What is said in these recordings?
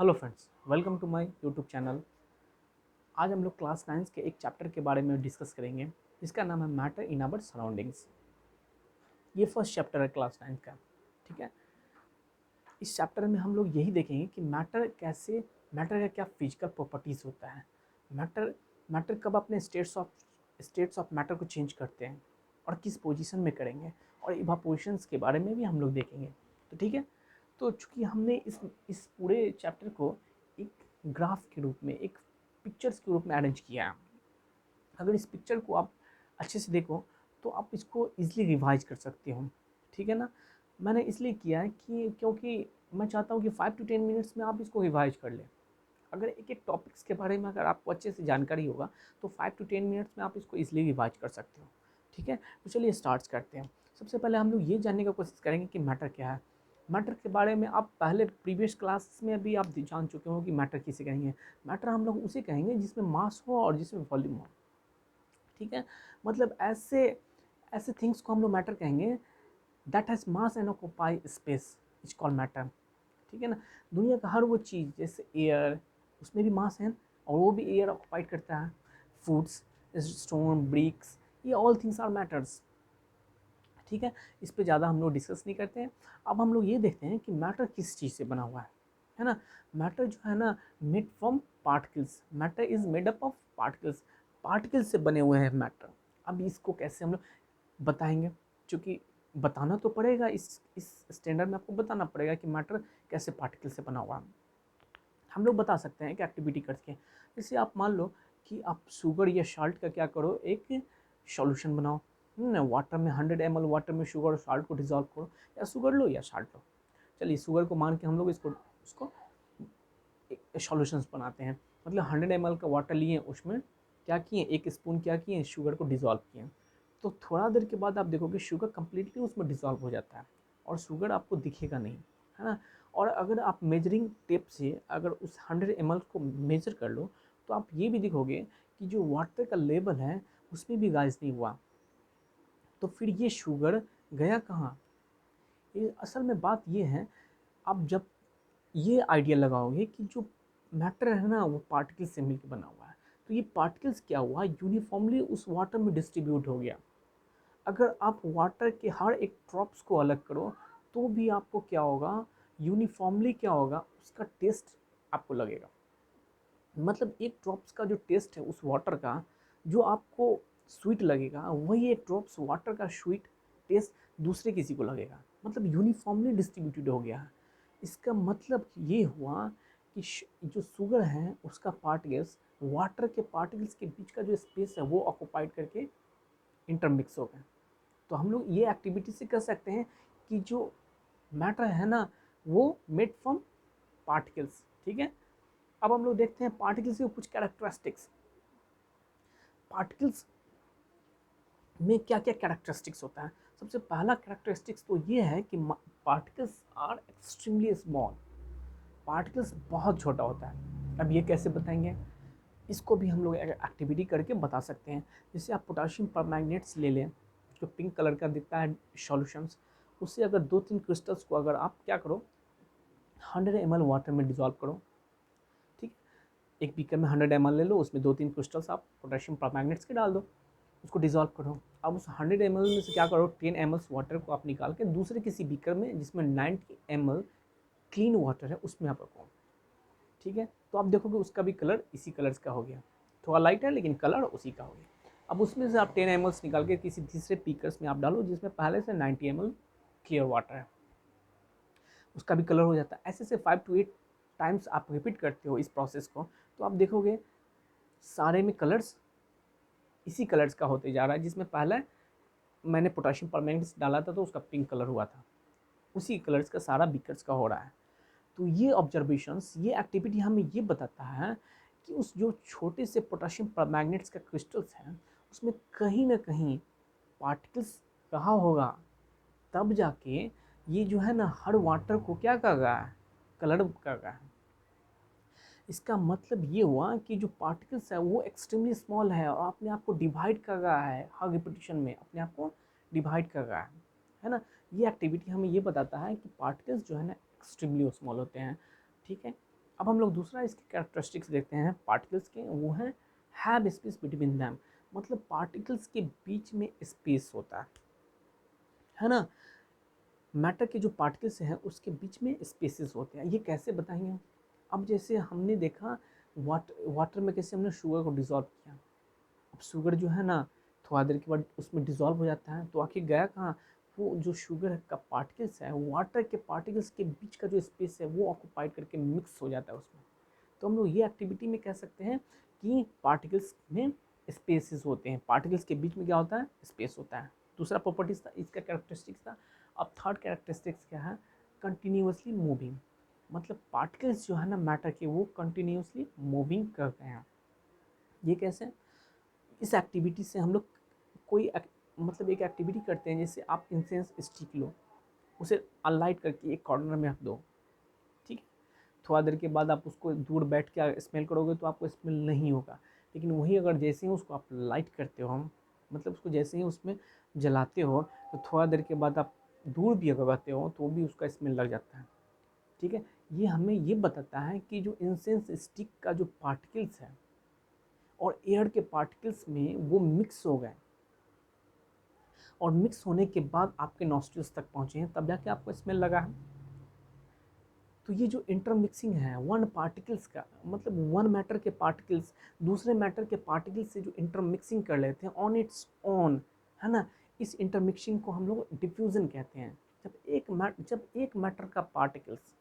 Hello friends, welcome to my YouTube channel. आज हम लोग क्लास 9 के एक चैप्टर के बारे में डिस्कस करेंगे जिसका नाम है मैटर इन आवर सराउंडिंग्स। ये फर्स्ट चैप्टर है क्लास 9 का। ठीक है, इस चैप्टर में हम लोग यही देखेंगे कि मैटर का क्या फिजिकल प्रॉपर्टीज़ होता है, मैटर मैटर कब अपने स्टेट्स ऑफ मैटर को चेंज करते हैं और किस पोजीशन में करेंगे, और इवापोरेशंस के बारे में भी हम लोग देखेंगे। तो ठीक है, तो चूँकि हमने इस पूरे चैप्टर को एक ग्राफ के रूप में, एक पिक्चर्स के रूप में अरेंज किया है। अगर इस पिक्चर को आप अच्छे से देखो तो आप इसको ईज़िली रिवाइज कर सकते हो। ठीक है ना, मैंने इसलिए किया है कि क्योंकि मैं चाहता हूँ कि 5 to 10 मिनट्स में आप इसको रिवाइज कर लें। अगर एक एक टॉपिक्स के बारे में अगर आपको अच्छे से जानकारी होगा तो 5 to 10 मिनट्स में आप इसको ईजिली रिवाइज कर सकते हो। ठीक है, तो चलिए स्टार्ट करते हैं। सबसे पहले हम लोग ये जानने की कोशिश करेंगे कि मैटर क्या है। मैटर के बारे में आप पहले प्रीवियस क्लास में भी आप जान चुके हो कि मैटर किसे कहेंगे। मैटर हम लोग उसे कहेंगे जिसमें मास हो और जिसमें वॉल्यूम हो। ठीक है, मतलब ऐसे ऐसे थिंग्स को हम लोग मैटर कहेंगे that has mass and occupy space is called matter. ठीक है ना, दुनिया का हर वो चीज़ जैसे एयर, उसमें भी मास है और वो भी एयर ऑक्यूपाइड करता है। फूड्स, स्टोन, ब्रिक्स, ये ऑल थिंग्स आर मैटर्स। ठीक है, इस पे ज़्यादा हम लोग डिस्कस नहीं करते हैं। अब हम लोग ये देखते हैं कि मैटर किस चीज़ से बना हुआ है ना। मैटर जो है ना, made from particles. Matter is made up of particles. Particles से बने हुए हैं मैटर। अब इसको कैसे हम लोग बताएंगे, क्योंकि बताना तो पड़ेगा, इस स्टैंडर्ड में आपको बताना पड़ेगा कि मैटर कैसे पार्टिकल से बना हुआ है। हम लोग बता सकते हैं कि एक्टिविटी करके, जैसे आप मान लो कि आप शुगर या साल्ट का क्या करो, एक सॉल्यूशन बनाओ। वाटर में 100 ml वाटर में शुगर और साल्ट को डिजॉल्व करो, या शुगर लो या साल्ट लो। चलिए शुगर को मान के हम लोग उसको सॉल्यूशंस बनाते हैं। मतलब 100 ml का वाटर लिए, उसमें क्या किए, एक स्पून क्या किए, शुगर को डिज़ोल्व किए। तो थोड़ा देर के बाद आप देखोगे शुगर कम्प्लीटली उसमें डिज़ोल्व हो जाता है और शुगर आपको दिखेगा नहीं, है ना। और अगर आप मेजरिंग टेप से अगर उस 100 ml को मेजर कर लो तो आप ये भी देखोगे कि जो वाटर का लेवल है उसमें भी राइज नहीं हुआ। तो फिर ये शुगर गया कहाँ? ये असल में बात ये है, आप जब ये आइडिया लगाओगे कि जो मैटर है ना वो पार्टिकल से मिलकर बना हुआ है, तो ये पार्टिकल्स क्या हुआ, यूनिफॉर्मली उस वाटर में डिस्ट्रीब्यूट हो गया। अगर आप वाटर के हर एक ड्रॉप्स को अलग करो तो भी आपको क्या होगा, यूनिफॉर्मली क्या होगा, उसका टेस्ट आपको लगेगा। मतलब एक ड्रॉप्स का जो टेस्ट है उस वाटर का, जो आपको स्वीट लगेगा, वही एक ड्रॉप्स वाटर का स्वीट टेस्ट दूसरे किसी को लगेगा। मतलब यूनिफॉर्मली डिस्ट्रीब्यूटेड हो गया है। इसका मतलब ये हुआ कि जो शुगर है उसका पार्टिकल्स वाटर के पार्टिकल्स के बीच का जो स्पेस है वो ऑक्यूपाइड करके इंटरमिक्स हो गए। तो हम लोग ये एक्टिविटी से कर सकते हैं कि जो मैटर है ना वो मेड फ्रॉम पार्टिकल्स। ठीक है, अब हम लोग देखते हैं पार्टिकल्स के कुछ कैरेक्टरिस्टिक्स। पार्टिकल्स में क्या क्या कैरेक्टरिस्टिक्स होता है। सबसे पहला कैरेक्टरिस्टिक्स तो ये है कि particles are extremely small. Particles बहुत छोटा होता है। अब ये कैसे बताएंगे, इसको भी हम लोग एक्टिविटी करके बता सकते हैं। जैसे आप पोटाशियम परमैंगनेट्स ले लें, जो पिंक कलर का दिखता है सॉल्यूशंस, उससे अगर 2-3 क्रिस्टल्स को अगर आप क्या करो, 100 ml वाटर में डिजॉल्व करो। ठीक, एक बीकर में 100 ml ले लो, उसमें 2-3 क्रिस्टल्स आप पोटेशियम परमैंगनेट्स के डाल दो, उसको डिजॉल्व करो। अब उस 100 ml में से क्या करो, 10 ml वाटर को आप निकाल के दूसरे किसी बीकर में जिसमें 90 ml क्लीन वाटर है उसमें आप रखो। ठीक है, तो आप देखोगे उसका भी कलर इसी कलर्स का हो गया, थोड़ा लाइट है लेकिन कलर उसी का हो गया। अब उसमें से आप 10 ml निकाल के किसी तीसरे बीकर्स में आप डालो जिसमें पहले से 90 ml क्लियर वाटर है, उसका भी कलर हो जाता है। ऐसे से 5 to 8 टाइम्स आप रिपीट करते हो इस प्रोसेस को, तो आप देखोगे सारे में कलर्स इसी कलर्स का होते जा रहा है। जिसमें पहले मैंने पोटेशियम परमैंगनेट डाला था तो उसका पिंक कलर हुआ था, उसी कलर्स का सारा बीकर्स का हो रहा है। तो ये ऑब्जर्वेशंस, ये एक्टिविटी हमें ये बताता है कि उस जो छोटे से पोटेशियम परमैंगनेट्स का क्रिस्टल्स हैं उसमें कहीं ना कहीं पार्टिकल्स रहा होगा, तब जाके ये जो है ना हर वाटर को क्या कर रहा है, कलर कर रहा है। इसका मतलब ये हुआ कि जो पार्टिकल्स है वो एक्सट्रीमली स्मॉल है और अपने आप को डिवाइड कर रहा है, हर रिपीटिशन में अपने आप को डिवाइड कर रहा है ना। ये एक्टिविटी हमें ये बताता है कि पार्टिकल्स जो है ना एक्सट्रीमली स्मॉल होते हैं। ठीक है, अब हम लोग दूसरा इसके कैरेक्टरिस्टिक्स देखते हैं पार्टिकल्स के, वो है हैव स्पेस बिटवीन दैम, मतलब पार्टिकल्स के बीच में स्पेस होता है ना। मैटर के जो पार्टिकल्स हैं उसके बीच में स्पेसेस होते हैं, ये कैसे बताएंगे। अब जैसे हमने देखा वाटर में कैसे हमने शुगर को डिज़ोल्व किया, अब शुगर जो है ना थोड़ा देर के बाद उसमें डिज़ोल्व हो जाता है, तो आखिर गया कहाँ, वो जो शुगर का पार्टिकल्स है वाटर के पार्टिकल्स के बीच का जो स्पेस है वो ऑक्यूपाइड करके मिक्स हो जाता है उसमें। तो हम लोग ये एक्टिविटी में कह सकते हैं कि पार्टिकल्स में स्पेसेस होते हैं, पार्टिकल्स के बीच में क्या होता है, स्पेस होता है। दूसरा प्रॉपर्टीज था, इसका कैरेक्टरिस्टिक्स था। अब थर्ड कैरेक्टरिस्टिक्स क्या है, कंटिन्यूसली मूविंग, मतलब पार्टिकल्स जो है ना मैटर के वो कंटिन्यूसली मूविंग कर रहे हैं। ये कैसे, इस एक्टिविटी से हम लोग मतलब एक एक्टिविटी करते हैं, जैसे आप इंसेंस स्टिक लो, उसे अनलाइट करके एक कॉर्नर में रख दो, ठीक है, थोड़ा देर के बाद आप उसको दूर बैठ के स्मेल करोगे तो आपको स्मेल नहीं होगा, लेकिन वही अगर जैसे ही उसको आप लाइट करते हो, मतलब उसको जैसे ही उसमें जलाते हो तो थोड़ा देर के बाद आप दूर भी अगर रहते हो तो भी उसका स्मेल लग जाता है, ठीक है। ये हमें ये बताता है कि जो इंसेंस स्टिक का जो पार्टिकल्स है और एयर के पार्टिकल्स में वो मिक्स हो गए, और मिक्स होने के बाद आपके नॉस्ट्रिल्स तक पहुँचे हैं, तब जाके आपको स्मेल लगा है। तो ये जो इंटरमिक्सिंग है वन पार्टिकल्स का, मतलब वन मैटर के पार्टिकल्स दूसरे मैटर के पार्टिकल्स से जो इंटरमिक्सिंग कर लेते हैं ऑन इट्स ओन, है ना, इस इंटरमिक्सिंग को हम लोग डिफ्यूज़न कहते हैं। जब एक मैटर का पार्टिकल्स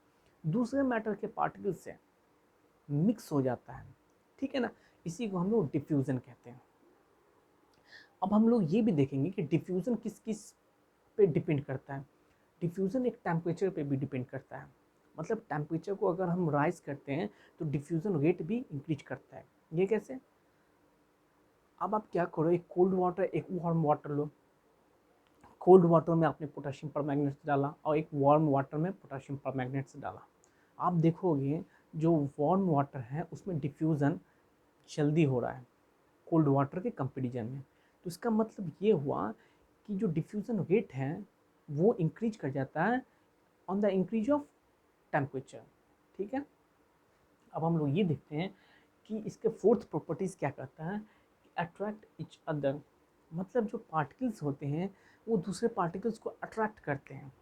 दूसरे मैटर के पार्टिकल्स से मिक्स हो जाता है, ठीक है ना, इसी को हम लोग डिफ्यूज़न कहते हैं। अब हम लोग ये भी देखेंगे कि डिफ्यूज़न किस किस पे डिपेंड करता है। डिफ्यूज़न एक टेम्परेचर पे भी डिपेंड करता है, मतलब टेम्परेचर को अगर हम राइज करते हैं तो डिफ्यूज़न रेट भी इंक्रीज करता है। ये कैसे, अब आप क्या करो, एक कोल्ड वाटर एक वार्म वाटर लो, कोल्ड वाटर में आपने पोटेशियम परमैंगनेट डाला और एक वार्म वाटर में पोटेशियम परमैंगनेट डाला, आप देखोगे जो वार्म वाटर है उसमें डिफ्यूज़न जल्दी हो रहा है कोल्ड वाटर के कंपेरिजन में। तो इसका मतलब ये हुआ कि जो डिफ्यूज़न रेट है वो इंक्रीज कर जाता है on the increase of temperature, ठीक है। अब हम लोग ये देखते हैं कि इसके फोर्थ प्रॉपर्टीज़ क्या करता है, अट्रैक्ट इच अदर, मतलब जो पार्टिकल्स होते हैं वो दूसरे पार्टिकल्स को अट्रैक्ट करते हैं,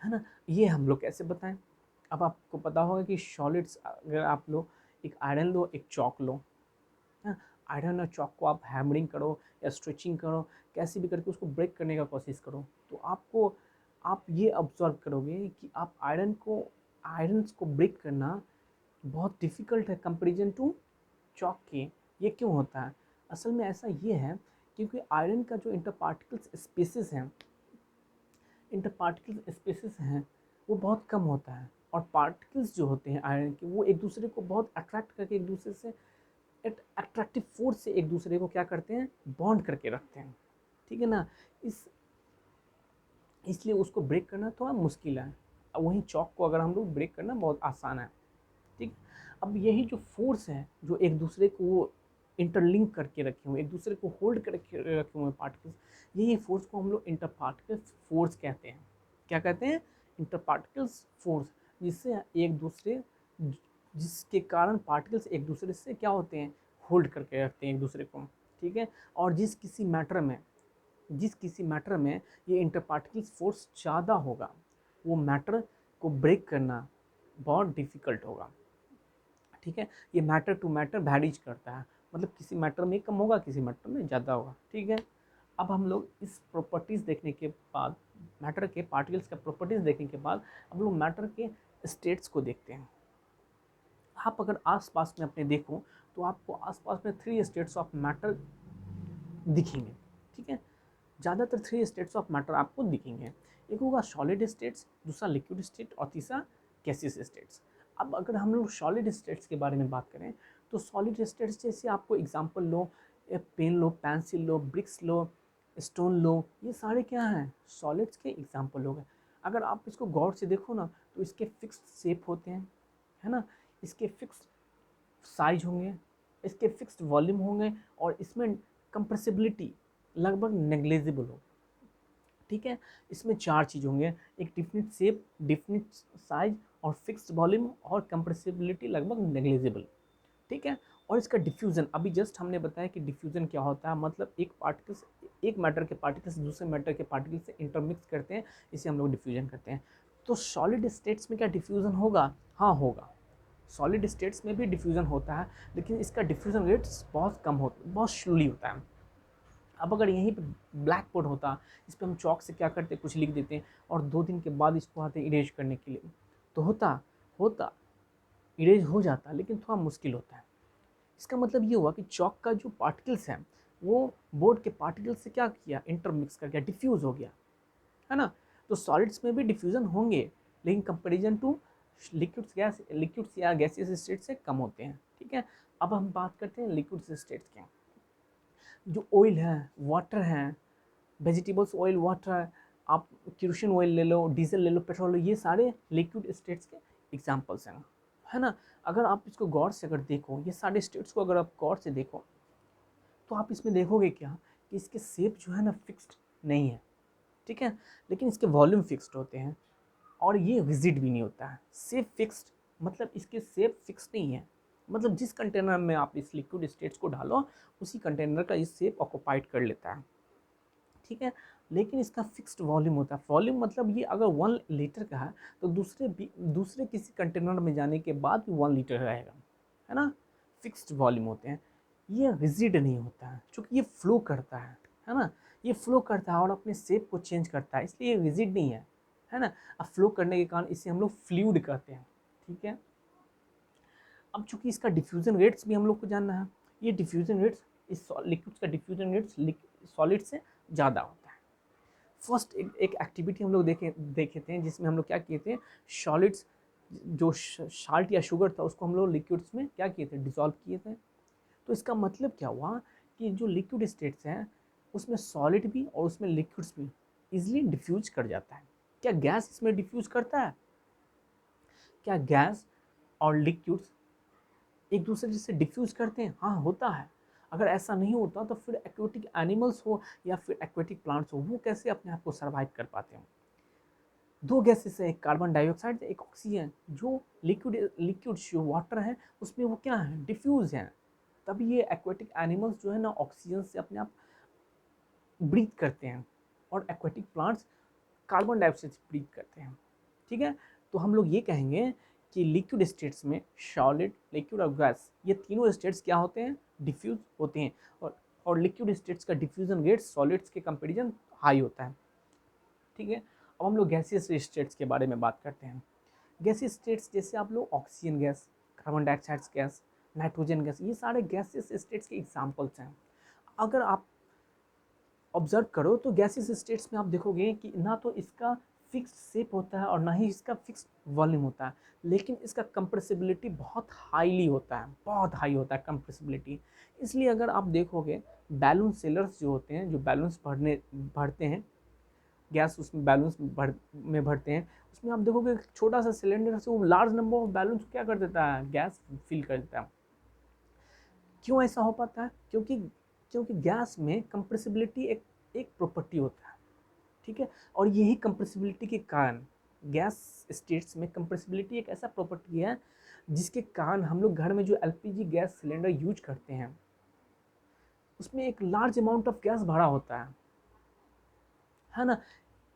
है ना। ये हम लोग कैसे बताएं, अब आपको पता होगा कि सॉलिड्स, अगर आप लो एक आयरन लो एक चॉक लो, है, आयरन और चॉक को आप हैमरिंग करो या स्ट्रेचिंग करो, कैसे भी करके उसको ब्रेक करने का कोशिश करो, तो आप ये ऑब्जर्व करोगे कि आप आयरन्स को ब्रेक करना बहुत डिफ़िकल्ट है कंपेरिजन टू चॉक के। ये क्यों होता है, असल में ऐसा ये है क्योंकि आयरन का जो इंटर पार्टिकल्स स्पेसिस हैं वो बहुत कम होता है, और पार्टिकल्स जो होते हैं आयरन के वो एक दूसरे को बहुत अट्रैक्ट करके एक दूसरे से अट्रैक्टिव फोर्स से एक दूसरे को क्या करते हैं, बॉन्ड करके रखते हैं, ठीक है ना। इस इसलिए उसको ब्रेक करना थोड़ा मुश्किल है, वहीं चॉक को अगर हम लोग ब्रेक करना बहुत आसान है, ठीक। अब यही जो फोर्स है जो एक दूसरे को इंटरलिंक करके रखे हुए, एक दूसरे को होल्ड करके रखे हुए पार्टिकल्स, यही फोर्स को हम लोग इंटर पार्टिकल्स फोर्स कहते हैं। क्या कहते हैं, इंटर पार्टिकल्स फोर्स, जिससे एक दूसरे जिसके कारण पार्टिकल्स एक दूसरे से क्या होते हैं, होल्ड करके रखते हैं एक दूसरे को, ठीक है। और जिस किसी मैटर में ये इंटर पार्टिकल्स फोर्स ज़्यादा होगा वो मैटर को ब्रेक करना बहुत डिफ़िकल्ट होगा, ठीक है। ये मैटर टू मैटर वैरीज करता है, मतलब किसी मैटर में कम होगा किसी मैटर में ज़्यादा होगा, ठीक है। अब हम लोग इस प्रॉपर्टीज़ देखने के बाद, मैटर के पार्टिकल्स का प्रॉपर्टीज़ देखने के बाद हम लोग मैटर के स्टेट्स को देखते हैं। आप अगर आसपास में अपने देखो तो आपको आसपास में 3 स्टेट्स ऑफ मैटर दिखेंगे, ठीक है। ज़्यादातर 3 स्टेट्स ऑफ मैटर आपको दिखेंगे, एक होगा सॉलिड स्टेट्स, दूसरा लिक्विड स्टेट और तीसरा गैसियस स्टेट्स। अब अगर हम लोग सॉलिड स्टेट्स के बारे में बात करें तो सॉलिड स्टेट्स जैसे आपको एग्जांपल लो, पेन लो, पेंसिल लो, ब्रिक्स लो, स्टोन लो, ये सारे क्या हैं, सॉलिड्स के एग्जांपल हो गए। अगर आप इसको गौर से देखो ना तो इसके फिक्स्ड शेप होते हैं, है ना, इसके फिक्स्ड साइज होंगे, इसके फिक्स्ड वॉल्यूम होंगे, और इसमें कंप्रेसिबिलिटी लगभग नेग्लिजिबल हो, ठीक है। इसमें 4 चीज़ होंगे, एक डिफिनिट शेप, डिफिनिट साइज और फिक्स्ड वॉल्यूम और कंप्रेसिबिलिटी लगभग नेग्लिजिबल। ठीक है। और इसका डिफ्यूज़न, अभी जस्ट हमने बताया कि डिफ्यूज़न क्या होता है, मतलब एक पार्टिकल्स, एक मैटर के पार्टिकल्स दूसरे मैटर के पार्टिकल से इंटरमिक्स करते हैं, इसे हम लोग डिफ्यूज़न करते हैं। तो सॉलिड स्टेट्स में क्या डिफ्यूज़न होगा? हाँ होगा, सॉलिड स्टेट्स में भी डिफ्यूज़न होता है, लेकिन इसका डिफ्यूज़न रेट्स बहुत कम होता है, बहुत स्लोली होता है। अब अगर यहीं पे ब्लैक बोर्ड होता, इस पर हम चौक से क्या करते, कुछ लिख देते हैं और 2 दिन के बाद इसको आते इरेज करने के लिए, तो होता इरेज हो जाता, लेकिन थोड़ा मुश्किल होता है। इसका मतलब ये हुआ कि चौक का जो पार्टिकल्स हैं वो बोर्ड के पार्टिकल्स से क्या किया, इंटरमिक्स कर गया, डिफ्यूज़ हो गया, है ना। तो सॉलिड्स में भी डिफ्यूज़न होंगे, लेकिन कंपेरिजन टू लिक्विड्स या गैसियस स्टेट से कम होते हैं। ठीक है। अब हम बात करते हैं लिक्विड स्टेट्स के। जो ऑयल है, वाटर है, वेजिटेबल्स ऑयल, वाटर है, आप केरोसिन ऑयल ले लो, डीजल ले लो, पेट्रोल लो, ये सारे लिक्विड स्टेट्स के एग्जांपल्स हैं, है ना। अगर आप इसको गौर से अगर देखो, ये सारे स्टेट्स को अगर आप गौर से देखो, तो आप इसमें देखोगे क्या कि इसके शेप जो है ना फिक्स्ड नहीं है। ठीक है। लेकिन इसके वॉल्यूम फिक्स्ड होते हैं और ये रिजिड भी नहीं होता है। शेप फिक्स्ड मतलब इसके शेप फिक्स नहीं है, मतलब जिस कंटेनर में आप इस लिक्विड स्टेट्स को डालो, उसी कंटेनर का इस शेप ऑक्यूपाइड कर लेता है। ठीक है। लेकिन इसका फिक्स्ड वॉल्यूम होता है। वॉल्यूम मतलब ये अगर 1 लीटर का है तो दूसरे किसी कंटेनर में जाने के बाद भी 1 लीटर रहेगा, है ना। फिक्स्ड वॉल्यूम होते हैं। ये रिजिड नहीं होता है, क्योंकि ये फ्लो करता है ना। ये फ्लो करता है और अपने शेप को चेंज करता है, इसलिए ये रिजिड नहीं है ना। अब फ्लो करने के कारण इसे हम लोग फ्लूइड कहते हैं। ठीक है। अब चूंकि इसका डिफ्यूजन रेट्स भी हम लोग को जानना है, ये डिफ्यूजन रेट्स इस लिक्विड्स का डिफ्यूजन रेट्स सॉलिड से ज़्यादा होता है। फर्स्ट एक एक्टिविटी हम लोग देखे थे, जिसमें हम लोग क्या किए थे, सॉलिड्स जो साल्ट या शुगर था उसको हम लोग लिक्विड्स में क्या किए थे, डिसॉल्व किए थे। तो इसका मतलब क्या हुआ कि जो लिक्विड स्टेट्स हैं उसमें सॉलिड भी और उसमें लिक्विड्स भी इजीली डिफ्यूज कर जाता है। क्या गैस इसमें डिफ्यूज करता है? क्या गैस और लिक्विड्स एक दूसरे से डिफ्यूज करते हैं? हाँ होता है। अगर ऐसा नहीं होता तो फिर एक्वेटिक एनिमल्स हो या फिर एक्वेटिक प्लांट्स हो, वो कैसे अपने आप को सर्वाइव कर पाते हैं? 2 गैसेस है, एक कार्बन डाइऑक्साइड एक ऑक्सीजन, जो लिक्विड जो वाटर है उसमें वो क्या है, डिफ्यूज है। तभी ये एक्वेटिक एनिमल्स जो है ना ऑक्सीजन से अपने आप ब्रीथ करते हैं और एक्वेटिक प्लांट्स कार्बन डाइऑक्साइड से ब्रीथ करते हैं। ठीक है। तो हम लोग ये कहेंगे कि लिक्विड स्टेट्स में सॉलिड, लिक्विड और गैस, ये तीनों स्टेट्स क्या होते हैं, डिफ्यूज होते हैं। और लिक्विड स्टेट्स का डिफ्यूजन रेट सॉलिड्स के कंपेरिजन हाई होता है। ठीक है। अब हम लोग गैसियस स्टेट्स के बारे में बात करते हैं। गैसियस स्टेट्स जैसे आप लोग oxygen gas, carbon dioxide gas, nitrogen gas, ये सारे गैसियस स्टेट्स के एग्जाम्पल्स हैं। अगर आप ऑब्जर्व करो तो गैसियस स्टेट्स में आप देखोगे कि ना तो इसका फिक्स्ड शेप होता है और ना ही इसका फिक्स्ड वॉल्यूम होता है, लेकिन इसका कंप्रेसिबिलिटी बहुत हाईली होता है, बहुत हाई होता है कंप्रेसिबिलिटी। इसलिए अगर आप देखोगे बैलून सेलर्स जो होते हैं, जो बैलून्स भरते हैं गैस, उसमें बैलून्स भरते हैं, उसमें आप देखोगे छोटा सा सिलेंडर से वो लार्ज नंबर ऑफ बैलून्स क्या कर देता है, गैस फिल कर देता है। क्यों ऐसा हो पाता है? क्योंकि गैस में कंप्रेसिबिलिटी एक प्रॉपर्टी होता है। ठीक है। और यही कंप्रेसिबिलिटी के कारण गैस स्टेट्स में कंप्रेसिबिलिटी एक ऐसा प्रॉपर्टी है जिसके कारण हम लोग घर में जो एलपीजी गैस सिलेंडर यूज करते हैं उसमें एक लार्ज अमाउंट ऑफ गैस भरा होता है ना।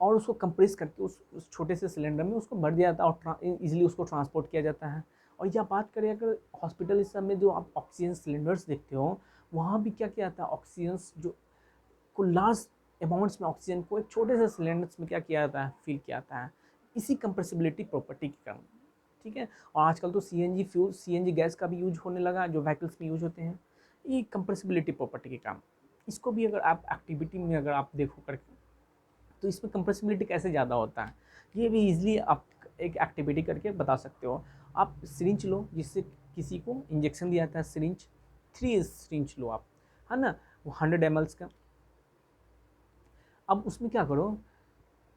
और उसको कंप्रेस करके उस छोटे से सिलेंडर में उसको भर दिया जाता है और इजीली उसको ट्रांसपोर्ट किया जाता है। और या बात करें अगर हॉस्पिटल इस सब में जो आप ऑक्सीजन सिलेंडर्स देखते हो, वहाँ भी क्या किया जाता है, ऑक्सीजन जो को लार्ज अमाउंट्स में ऑक्सीजन को एक छोटे से सिलेंडर्स में क्या किया जाता है, फिल किया जाता है, इसी कंप्रेसिबिलिटी प्रॉपर्टी के कारण। ठीक है। और आजकल तो सीएनजी गैस का भी यूज होने लगा, जो व्हीकल्स में यूज होते हैं, ये कंप्रेसिबिलिटी प्रॉपर्टी के काम। इसको भी अगर आप एक्टिविटी में अगर आप देखो करके, तो इसमें कंप्रेसिबिलिटी कैसे ज़्यादा होता है, ये भी इजीली आप एक एक्टिविटी करके बता सकते हो। आप सिरिंज लो, जिससे किसी को इंजेक्शन दिया जाता है, सिरिंज 3 सिरिंज लो आप, है ना, वो 100 ml का। अब उसमें क्या करो,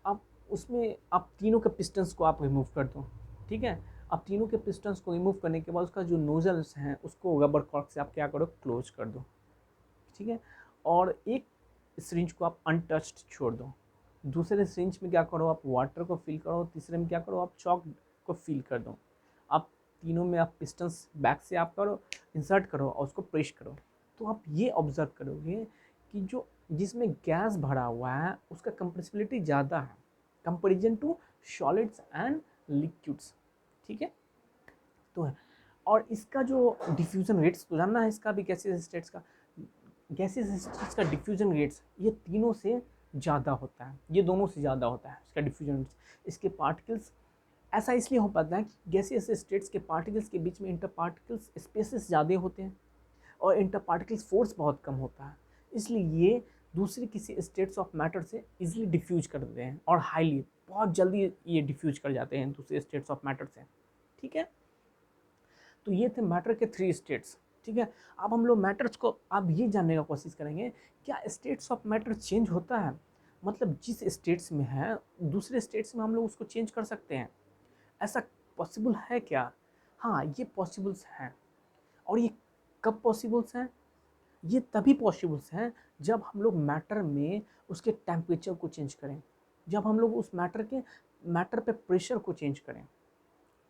आप उसमें आप तीनों के पिस्टन्स को आप रिमूव कर दो। ठीक है। अब तीनों के पिस्टन्स को रिमूव करने के बाद उसका जो नोजल्स हैं उसको रबर कॉर्क से आप क्या करो, क्लोज कर दो। ठीक है। और एक सिरिंज को आप अनटच्ड छोड़ दो, दूसरे सिरिंज में क्या करो, आप वाटर को फिल करो, तीसरे में क्या करो, आप चॉक को फिल कर दो। आप तीनों में आप पिस्टन्स बैक से आप करो, इंसर्ट करो और उसको प्रेस करो। तो आप ये ऑब्जर्व करोगे कि जो जिसमें गैस भरा हुआ है उसका कंप्रेसिबिलिटी ज़्यादा है comparison to solids and liquids. ठीक है, तो है। और इसका जो डिफ्यूजन रेट्स तो जानना है इसका भी, गैसेस स्टेट्स का, गैसेस स्टेट्स का डिफ्यूजन रेट्स ये तीनों से ज़्यादा होता है, ये दोनों से ज़्यादा होता है इसका डिफ्यूजन रेट्स। इसके पार्टिकल्स ऐसा इसलिए हो पाता है कि गैसेस स्टेट्स के पार्टिकल्स के बीच में इंटर पार्टिकल्स स्पेसेस ज़्यादा होते हैं और इंटर पार्टिकल्स फोर्स बहुत कम होता है, इसलिए ये दूसरे किसी स्टेट्स ऑफ मैटर से इजीली डिफ्यूज कर देते हैं और हाईली बहुत जल्दी ये डिफ्यूज कर जाते हैं दूसरे स्टेट्स ऑफ मैटर से। ठीक है, तो ये थे मैटर के 3 स्टेट्स। ठीक है, अब हम लोग मैटर्स को अब ये जानने का कोशिश करेंगे, क्या स्टेट्स ऑफ मैटर चेंज होता है, मतलब जिस स्टेट्स में है दूसरे स्टेट्स में हम लोग उसको चेंज कर सकते हैं, ऐसा पॉसिबल है क्या? हाँ, ये पॉसिबल्स हैं। और ये कब पॉसिबल्स हैं? ये तभी पॉसिबल्स हैं जब हम लोग मैटर में उसके टेम्परेचर को चेंज करें, जब हम लोग उस मैटर पे प्रेशर को चेंज करें।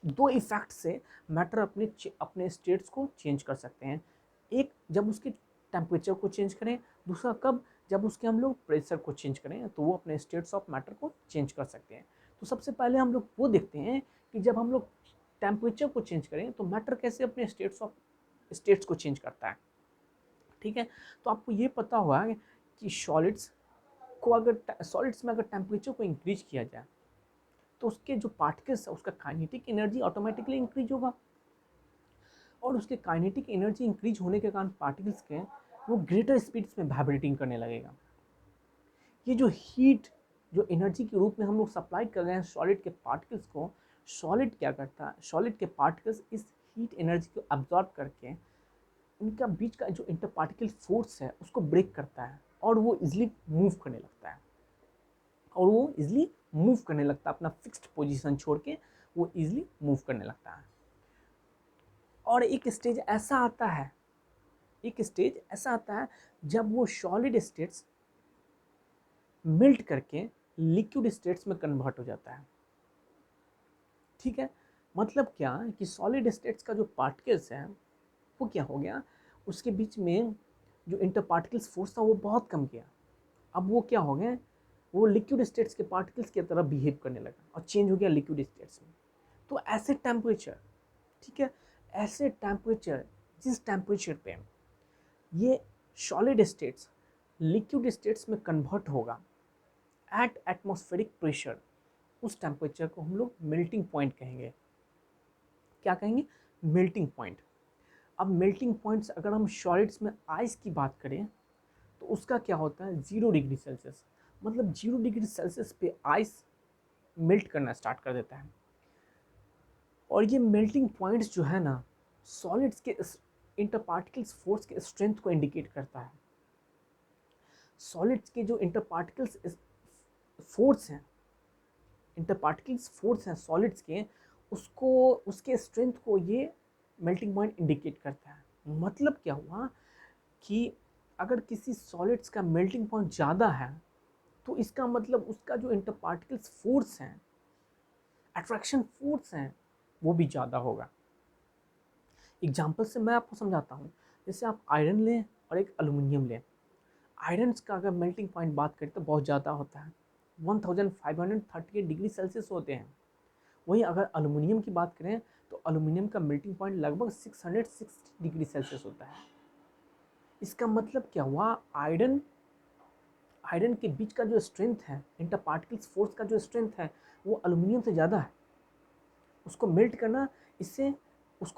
दो इफेक्ट से मैटर अपने स्टेट्स को चेंज कर सकते हैं। एक जब उसके टेम्परेचर को चेंज करें, दूसरा कब, जब उसके हम लोग प्रेशर को चेंज करें तो वो अपने स्टेट्स ऑफ मैटर को चेंज कर सकते हैं। तो सबसे पहले हम लोग वो देखते हैं कि जब हम लोग टेम्परेचर को चेंज करें तो मैटर कैसे अपने स्टेट्स को चेंज करता है। ठीक है, तो आपको ये पता होगा कि सॉलिड्स में अगर टेम्परेचर को इंक्रीज किया जाए तो उसके जो पार्टिकल्स है उसका काइनेटिक एनर्जी ऑटोमेटिकली इंक्रीज होगा, और उसके काइनेटिक एनर्जी इंक्रीज होने के कारण पार्टिकल्स के वो ग्रेटर स्पीड्स में वाइब्रेटिंग करने लगेगा। ये जो हीट जो एनर्जी के रूप में हम लोग सप्लाई कर रहे हैं सॉलिड के पार्टिकल्स को, सॉलिड क्या करता है, सॉलिड के पार्टिकल्स इस हीट एनर्जी को अब्जॉर्ब करके इनका बीच का जो इंटर पार्टिकल फोर्स है उसको ब्रेक करता है और वो इजिली मूव करने लगता है, अपना फिक्स्ड पोजीशन छोड़ के वो इजिली मूव करने लगता है। और एक स्टेज ऐसा आता है जब वो सॉलिड स्टेट्स मेल्ट करके लिक्विड स्टेट्स में कन्वर्ट हो जाता है। ठीक है, मतलब क्या कि सॉलिड स्टेट्स का जो पार्टिकल्स है वो क्या हो गया, उसके बीच में जो इंटर पार्टिकल्स फोर्स था वो बहुत कम किया। अब वो क्या हो गए, वो लिक्विड स्टेट्स के पार्टिकल्स की तरह बिहेव करने लगा और चेंज हो गया लिक्विड स्टेट्स में। तो ऐसे टेम्परेचर, ठीक है, ऐसे टेम्परेचर जिस टेम्परेचर पे ये सॉलिड स्टेट्स लिक्विड स्टेट्स में कन्वर्ट होगा एट एटमॉस्फेरिक प्रेशर, उस टेम्परेचर को हम लोग मेल्टिंग पॉइंट कहेंगे। क्या कहेंगे? Melting point. अब मेल्टिंग पॉइंट्स अगर हम सॉलिड्स में आइस की बात करें तो उसका क्या होता है, 0 डिग्री सेल्सियस, मतलब 0 डिग्री सेल्सियस पे आइस मेल्ट करना स्टार्ट कर देता है। और ये मेल्टिंग पॉइंट्स जो है ना, सॉलिड्स के इंटर पार्टिकल्स फोर्स के स्ट्रेंथ को इंडिकेट करता है। सॉलिड्स के जो इंटर पार्टिकल्स फोर्स हैं, इंटर पार्टिकल्स फोर्स हैं सॉलिड्स के, उसको उसके स्ट्रेंथ को ये मेल्टिंग पॉइंट इंडिकेट करता है। मतलब क्या हुआ कि अगर किसी सॉलिड्स का मेल्टिंग पॉइंट ज़्यादा है तो इसका मतलब उसका जो इंटर पार्टिकल्स फोर्स हैं, अट्रैक्शन फोर्स हैं, वो भी ज़्यादा होगा। एग्जाम्पल से मैं आपको समझाता हूँ। जैसे आप आयरन लें और एक एल्युमिनियम लें। आयरन्स का अगर मेल्टिंग पॉइंट बात करें तो बहुत ज़्यादा होता है, 1538 डिग्री सेल्सियस होते हैं। वहीं अगर एल्युमिनियम की बात करें तो एल्युमिनियम का मेल्टिंग पॉइंट लगभग 660 डिग्री सेल्सियस होता है। इसका मतलब क्या हुआ, आयरन के बीच का जो स्ट्रेंथ है, इंटर पार्टिकल्स फोर्स का जो स्ट्रेंथ है, वो एल्युमिनियम से ज़्यादा है। उसको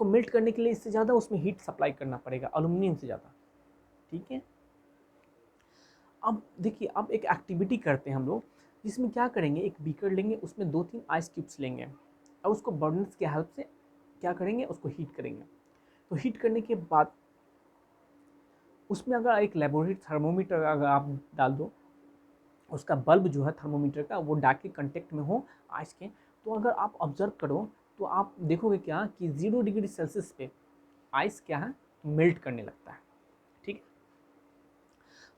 मेल्ट करने के लिए इससे ज़्यादा उसमें हीट सप्लाई करना पड़ेगा, एल्युमिनियम से ज़्यादा। ठीक है, अब देखिए, अब एक एक्टिविटी करते हैं हम लोग, जिसमें क्या करेंगे, एक बीकर लेंगे, उसमें 2-3 आइस क्यूब्स लेंगे और उसको बर्नर्स की हेल्प से क्या करेंगे, उसको हीट करेंगे। तो हीट करने के बाद उसमें अगर एक लेबोरेटरी थर्मोमीटर अगर आप डाल दो, उसका बल्ब जो है थर्मोमीटर का वो डायरेक्टली कांटेक्ट में हो आइस के, तो अगर आप ऑब्जर्व करो तो आप देखोगे क्या कि 0 डिग्री सेल्सियस पे आइस क्या है, मेल्ट करने लगता है। ठीक है,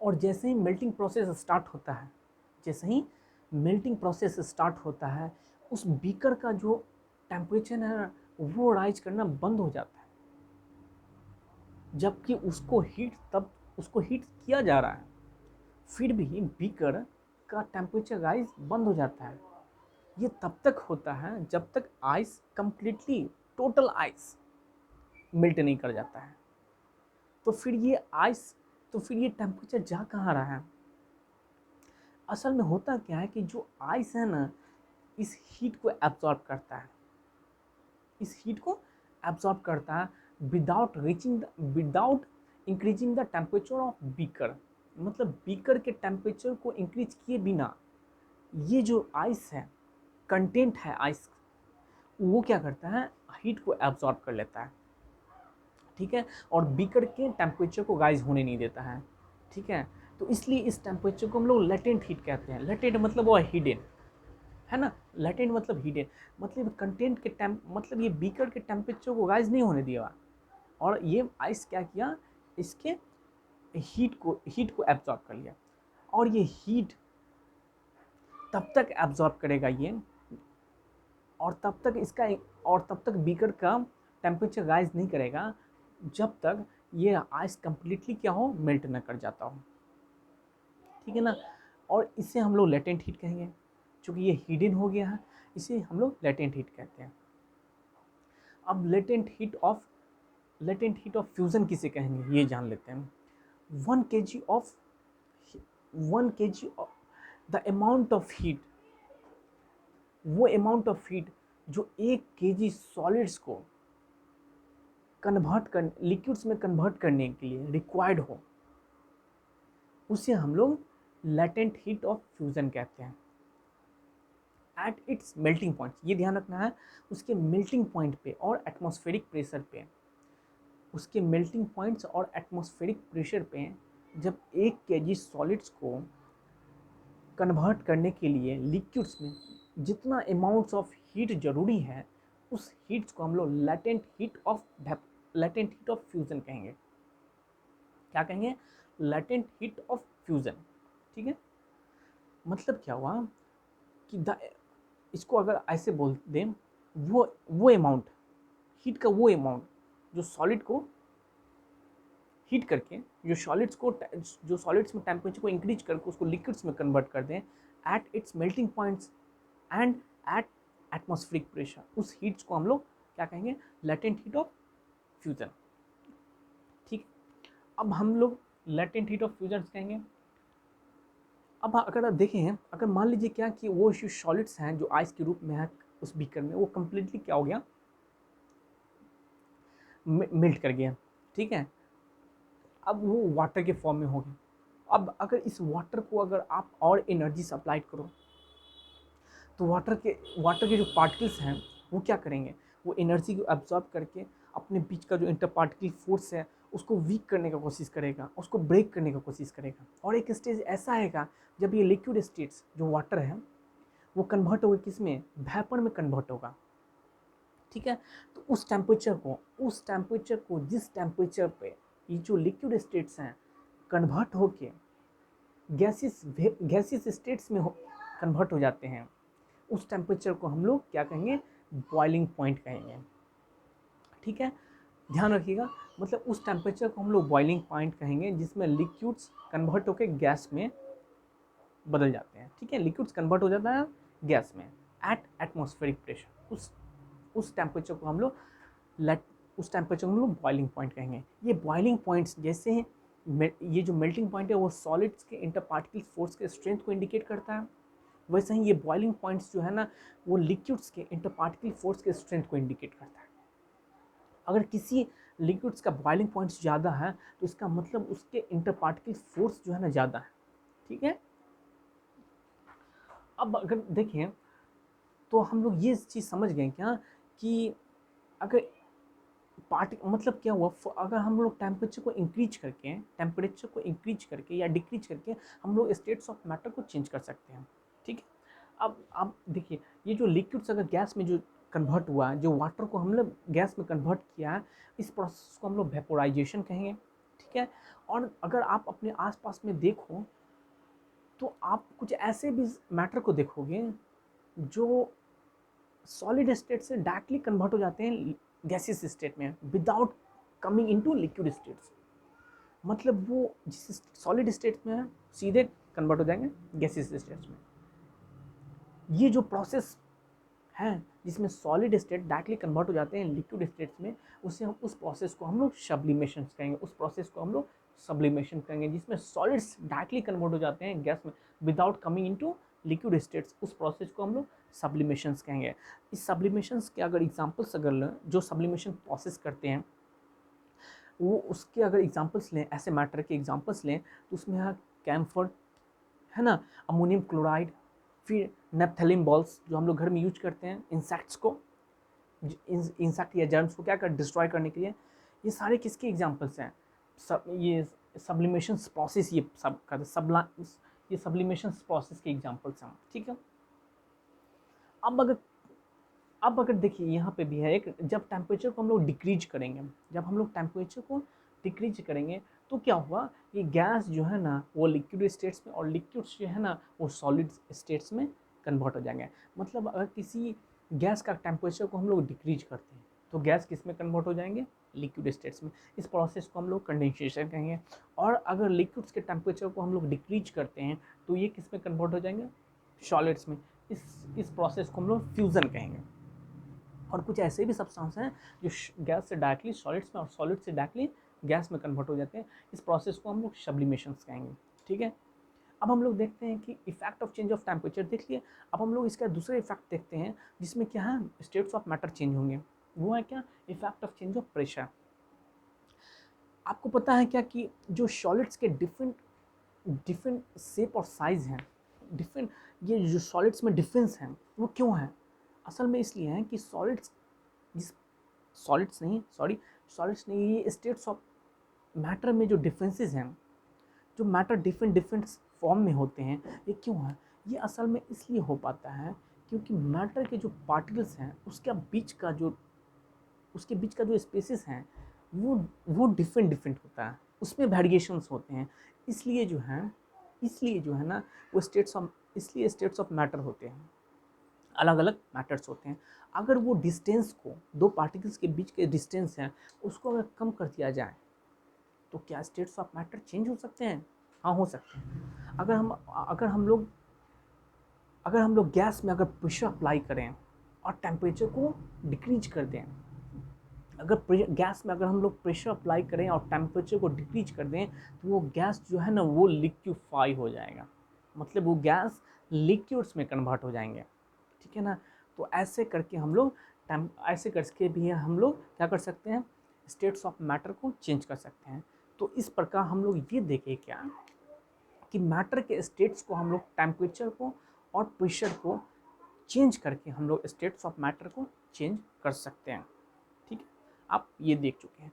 और जैसे ही मेल्टिंग प्रोसेस स्टार्ट होता है, जैसे ही मेल्टिंग प्रोसेस स्टार्ट होता है, उस बीकर का जो टेम्परेचर है वो राइज करना बंद हो जाता है, जबकि उसको हीट किया जा रहा है, फिर भी बीकर का टेम्परेचर राइज बंद हो जाता है। ये तब तक होता है जब तक ice completely, total ice melt नहीं कर जाता है। तो फिर ये टेम्परेचर जा कहाँ रहा है? असल में होता क्या है कि जो आइस है ना, इस हीट को एब्जॉर्ब करता है, without increasing the temperature of beaker. मतलब बीकर के टेम्परेचर को इंक्रीज किए बिना ये जो आइस है, कंटेंट है आइस, वो क्या करता है, हीट को एब्जॉर्ब कर लेता है, ठीक है, और बीकर के टेम्परेचर को राइज होने नहीं देता है, ठीक है। तो इसलिए इस टेम्परेचर को हम लोग लेटेंट हीट कहते हैं। लेटेंट मतलब वो हिडन, है ना, लेटेंट मतलब हिडन, मतलब कंटेंट के मतलब ये बीकर के टेम्परेचर को राइज नहीं होने दिया, और ये आइस क्या किया, इसके हीट को एब्जॉर्ब कर लिया, और ये हीट तब तक एब्जॉर्ब करेगा ये, और तब तक बीकर का टेम्परेचर राइज नहीं करेगा जब तक ये आइस कंप्लीटली क्या हो, मेल्ट न कर जाता हो, ठीक है ना। और इसे हम लोग लेटेंट हीट कहेंगे, क्योंकि ये हिडन हो गया है, इसे हम लोग लेटेंट हीट कहते हैं। अब लेटेंट हीट ऑफ फ्यूजन किसे कहेंगे ये जान लेते हैं। 1 kg of the amount of heat, वो अमाउंट ऑफ हीट जो 1 kg सॉलिड्स को लिक्विड्स में कन्वर्ट करने के लिए रिक्वायर्ड हो, उसे हम लोग लेटेंट हीट ऑफ फ्यूजन कहते हैं। एट इट्स मेल्टिंग पॉइंट, ये ध्यान रखना है, उसके मेल्टिंग पॉइंट पे और एटमॉस्फेरिक प्रेशर पे, उसके मेल्टिंग पॉइंट्स और एटमॉस्फेरिक प्रेशर पे जब 1 kg सॉलिड्स को कन्वर्ट करने के लिए लिक्विड्स में जितना अमाउंट्स ऑफ हीट जरूरी है, उस हीट्स को हम लोग लेटेंट हीट ऑफ फ्यूजन कहेंगे। क्या कहेंगे? लेटेंट हीट ऑफ फ्यूजन, ठीक है। मतलब क्या हुआ कि इसको अगर ऐसे बोल दें, वो अमाउंट हीट का, वो अमाउंट जो सॉलिड को हीट करके, जो सॉलिड्स में टेम्परेचर को इंक्रीज करके उसको लिक्विड्स में कन्वर्ट कर दें at its melting points and at atmospheric pressure, उस हीट्स को हम लोग क्या कहेंगे? लेटेंट हीट ऑफ फ्यूजन, ठीक। अब हम लोग लेटेंट हीट ऑफ फ्यूजन कहेंगे। अब अगर आप देखें, अगर मान लीजिए क्या कि वो जो सॉलिड्स हैं जो आइस के रूप में है उस बीकर में, वो कंप्लीटली क्या हो गया, मेल्ट कर गया, ठीक है। अब वो वाटर के फॉर्म में हो गया। अब अगर इस वाटर को अगर आप और एनर्जी सप्लाई करो, तो वाटर के जो पार्टिकल्स हैं वो क्या करेंगे, वो एनर्जी को एब्जॉर्ब करके अपने बीच का जो इंटर पार्टिकल फोर्स है उसको वीक करने का कोशिश करेगा, उसको ब्रेक करने का कोशिश करेगा। और एक स्टेज ऐसा आएगा जब ये लिक्विड स्टेट्स जो वाटर है वो कन्वर्ट होगा किस में, वेपर में कन्वर्ट होगा, ठीक है। तो उस टेम्परेचर को जिस टेम्परेचर पे ये जो लिक्विड स्टेट्स हैं कन्वर्ट होके गैसियस स्टेट्स में कन्वर्ट हो जाते हैं, उस टेम्परेचर को हम लोग क्या कहेंगे, बॉइलिंग पॉइंट कहेंगे, ठीक है। ध्यान रखिएगा, मतलब उस टेम्परेचर को हम लोग बॉइलिंग पॉइंट कहेंगे जिसमें लिक्विड्स कन्वर्ट होकर गैस में बदल जाते हैं, ठीक है। लिक्विड्स कन्वर्ट हो जाता है गैस में एट एटमॉस्फेरिक प्रेशर, उस टेम्परेचर को हम लोग बॉइलिंग पॉइंट कहेंगे। ये बॉइलिंग पॉइंट्स जैसे ये जो मेल्टिंग पॉइंट है वो सॉलिड्स के इंटर पार्टिकल फोर्स के स्ट्रेंथ को इंडिकेट करता है, वैसे ही ये बॉइलिंग पॉइंट्स जो है ना वो लिक्विड्स के इंटर पार्टिकल फोर्स के स्ट्रेंथ को इंडिकेट करता है। अगर किसी लिक्विड्स का बॉइलिंग पॉइंट्स ज़्यादा है तो इसका मतलब उसके इंटर पार्टिकल फोर्स जो है ना ज़्यादा है, ठीक है। अब अगर देखें तो हम लोग ये चीज़ समझ गए क्या कि अगर मतलब क्या हुआ, अगर हम लोग टेम्परेचर को इंक्रीज करके या डिक्रीज करके हम लोग स्टेट्स ऑफ मैटर को चेंज कर सकते हैं, ठीक है। अब आप देखिए, ये जो लिक्विड्स अगर गैस में जो कन्वर्ट हुआ है, जो वाटर को हम लोग गैस में कन्वर्ट किया है, इस प्रोसेस को हम लोग वेपोराइजेशन कहेंगे, ठीक है। और अगर आप अपने आसपास में देखो तो आप कुछ ऐसे भी मैटर को देखोगे जो सॉलिड स्टेट से डायरेक्टली कन्वर्ट हो जाते हैं गैसियस स्टेट में without coming into liquid states. मतलब वो जिस सॉलिड स्टेट में है सीधे कन्वर्ट हो जाएंगे गैसियस स्टेट्स में। ये जो प्रोसेस है जिसमें सॉलिड स्टेट डायरेक्टली कन्वर्ट हो जाते हैं लिक्विड स्टेट्स में, उसे हम उस प्रोसेस को हम लोग सब्लिमेशन कहेंगे। उस प्रोसेस को हम लोग सब्लिमेशन कहेंगे जिसमें सॉलिड्स डायरेक्टली कन्वर्ट हो जाते हैं गैस में without coming into liquid states. उस प्रोसेस को हम लोग सब्लिमेशंस कहेंगे। इस सब्लिमेशंस के अगर एग्जांपल्स अगर लें, जो सब्लिमेशन प्रोसेस करते हैं वो उसके अगर एग्जांपल्स लें, ऐसे मैटर के एग्जांपल्स लें, तो उसमें है कैम्फर, है ना, अमोनियम क्लोराइड, फिर नेप्थेलिन बॉल्स जो हम लोग घर में यूज करते हैं इंसेक्ट्स को, इंसेक्ट या जर्म्स को क्या कर डिस्ट्रॉय करने के लिए। ये सारे किसके एग्जांपल्स हैं? ये सब्लिमेशन प्रोसेस, ये सब का ये सब्लिमेशन प्रोसेस के एग्जांपल्स हैं। ठीक है, अब अगर देखिए यहाँ पे भी है एक, जब टेम्परेचर को हम लोग डिक्रीज करेंगे, जब हम लोग टेम्परेचर को डिक्रीज करेंगे तो क्या हुआ, ये गैस जो है ना वो लिक्विड स्टेट्स में और लिक्विड्स जो है ना वो सॉलिड स्टेट्स में कन्वर्ट हो जाएंगे। मतलब अगर किसी गैस का टेम्परेचर को हम लोग डिक्रीज करते हैं तो गैस किस में कन्वर्ट हो जाएंगे? लिक्विड स्टेट्स में। इस प्रोसेस को हम लोग कंडेंसेशन कहेंगे। और अगर लिक्विड्स के टेम्परेचर को हम लोग डिक्रीज करते हैं तो ये किस में कन्वर्ट हो जाएंगे? सॉलिड्स में। इस प्रोसेस को हम लोग फ्यूज़न कहेंगे। और कुछ ऐसे भी सब्सटेंस हैं जो गैस से डायरेक्टली सॉलिड्स में और सॉलिड से डायरेक्टली गैस में कन्वर्ट हो जाते हैं। इस प्रोसेस को हम लोग सब्लिमेशंस कहेंगे। ठीक है, अब हम लोग देखते हैं कि effect of change of temperature देख लिए। अब हम लोग इसका दूसरा इफेक्ट देखते हैं जिसमें क्या है, स्टेट्स ऑफ मैटर चेंज होंगे। वो है क्या? Effect of change of pressure. आपको पता है क्या कि जो सॉलिड्स के डिफरेंट डिफरेंट शेप और साइज हैं, डिफरेंट, ये जो सॉलिड्स में डिफरेंस हैं वो क्यों है? असल में इसलिए है कि सॉलिड्स नहीं, ये स्टेट्स ऑफ मैटर में जो डिफरेंसेस हैं, जो मैटर डिफरेंट डिफरेंट फॉर्म में होते हैं, ये क्यों है? ये असल में इसलिए हो पाता है क्योंकि मैटर के जो पार्टिकल्स हैं उसके बीच का जो स्पेसेस हैं वो डिफरेंट डिफरेंट होता है, उसमें वेरिएशंस होते हैं। इसलिए जो है ना वो स्टेट्स ऑफ मैटर होते हैं, अलग अलग मैटर्स होते हैं। अगर वो डिस्टेंस को, दो पार्टिकल्स के बीच के डिस्टेंस है उसको अगर कम कर दिया जाए तो क्या स्टेट्स ऑफ मैटर चेंज हो सकते हैं? हाँ, हो सकते हैं। अगर हम लोग गैस में अगर प्रेशर अप्लाई करें और टेम्परेचर को डिक्रीज कर दें, गैस में अगर हम लोग प्रेशर अप्लाई करें और टेम्परेचर को डिक्रीज कर दें तो वो गैस जो है ना वो लिक्विफाई हो जाएगा। मतलब वो गैस लिक्विड्स में कन्वर्ट हो जाएंगे। ठीक है ना, तो ऐसे करके भी हम लोग क्या कर सकते हैं, स्टेट्स ऑफ मैटर को चेंज कर सकते हैं। तो इस प्रकार हम लोग ये देखें क्या कि मैटर के स्टेट्स को हम लोग टेम्परेचर को और प्रेशर को चेंज करके हम लोग स्टेट्स ऑफ मैटर को चेंज कर सकते हैं। ठीक है, आप ये देख चुके हैं।